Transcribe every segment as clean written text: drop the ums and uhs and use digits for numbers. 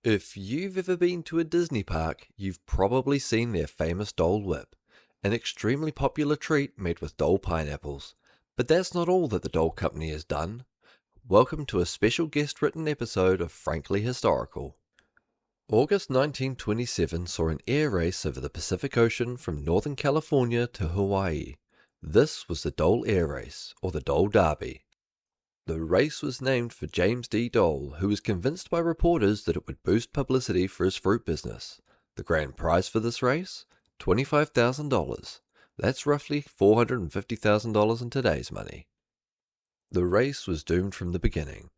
If you've ever been to a Disney park, you've probably seen their famous Dole Whip, an extremely popular treat made with Dole pineapples. But that's not all that the Dole Company has done. Welcome to a special guest-written episode of Frankly Historical. August 1927 saw an air race over the Pacific Ocean from Northern California to Hawaii. This was the Dole Air Race, or the Dole Derby. The race was named for James D Dole, who was convinced by reporters that it would boost publicity for his fruit business. The grand prize for this race? $25,000. That's roughly $450,000 in today's money. The race was doomed from the beginning.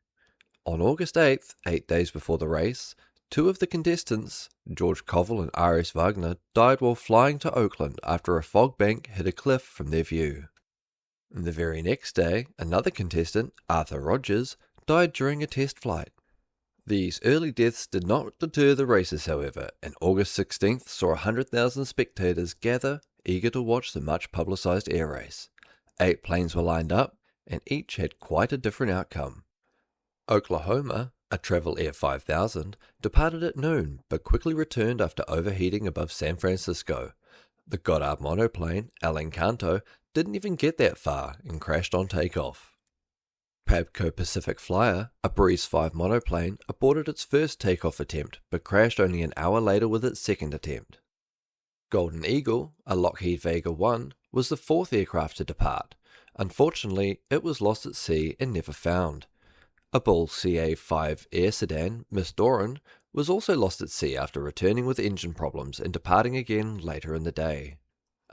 On August 8th, 8 days before the race, two of the contestants, George Koval and R.S. Wagner, died while flying to Oakland after a fog bank hid a cliff from their view. The very next day, another contestant, Arthur Rogers, died during a test flight. These early deaths did not deter the races, however, and August 16th saw 100,000 spectators gather, eager to watch the much-publicized air race. 8 planes were lined up, and each had quite a different outcome. Oklahoma, a Travel Air 5000, departed at noon, but quickly returned after overheating above San Francisco. The Goddard monoplane, El Encanto, didn't even get that far and crashed on takeoff. Pabco Pacific Flyer, a Breeze 5 monoplane, aborted its first takeoff attempt but crashed only an hour later with its second attempt. Golden Eagle, a Lockheed Vega 1, was the fourth aircraft to depart. Unfortunately, it was lost at sea and never found. A Bull CA-5 air sedan, Miss Doran, was also lost at sea after returning with engine problems and departing again later in the day.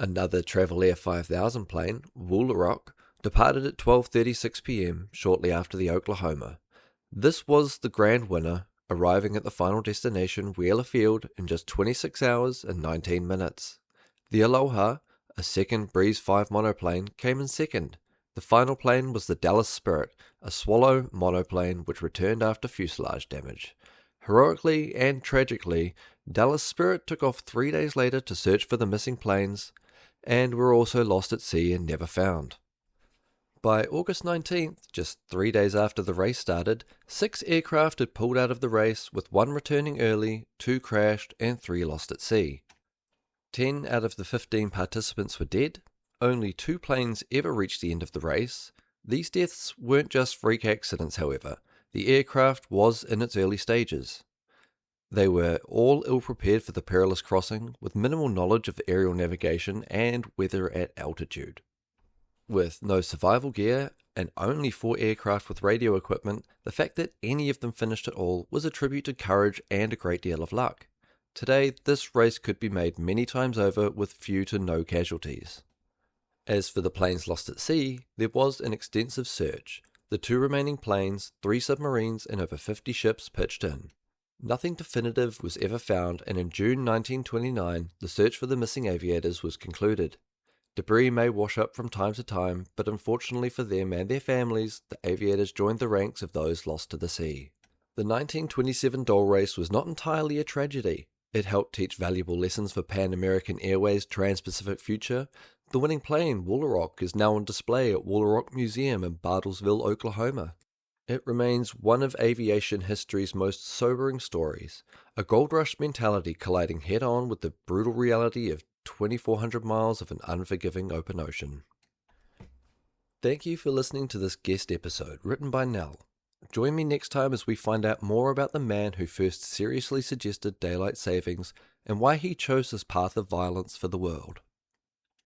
Another Travel Air 5000 plane, Woolaroc, departed at 12:36 p.m. shortly after the Oklahoma. This was the grand winner, arriving at the final destination, Wheeler Field, in just 26 hours and 19 minutes. The Aloha, a second Breeze 5 monoplane, came in second. The final plane was the Dallas Spirit, a Swallow monoplane which returned after fuselage damage. Heroically and tragically, Dallas Spirit took off 3 days later to search for the missing planes, and were also lost at sea and never found. By August 19th, just 3 days after the race started, 6 aircraft had pulled out of the race, with 1 returning early, 2 crashed, and 3 lost at sea. 10 out of the 15 participants were dead. Only 2 planes ever reached the end of the race. These deaths weren't just freak accidents, however. The aircraft was in its early stages. They were all ill-prepared for the perilous crossing, with minimal knowledge of aerial navigation and weather at altitude. With no survival gear, and only 4 aircraft with radio equipment, the fact that any of them finished at all was a tribute to courage and a great deal of luck. Today, this race could be made many times over with few to no casualties. As for the planes lost at sea, there was an extensive search. The 2 remaining planes, 3 submarines, and over 50 ships pitched in. Nothing definitive was ever found, and in June 1929, the search for the missing aviators was concluded. Debris may wash up from time to time, but unfortunately for them and their families, the aviators joined the ranks of those lost to the sea. The 1927 Dole Race was not entirely a tragedy. It helped teach valuable lessons for Pan American Airways' Trans-Pacific future. The winning plane, Woolaroc, is now on display at Woolaroc Museum in Bartlesville, Oklahoma. It remains one of aviation history's most sobering stories, a gold rush mentality colliding head-on with the brutal reality of 2,400 miles of an unforgiving open ocean. Thank you for listening to this guest episode written by Nell. Join me next time as we find out more about the man who first seriously suggested daylight savings and why he chose this path of violence for the world.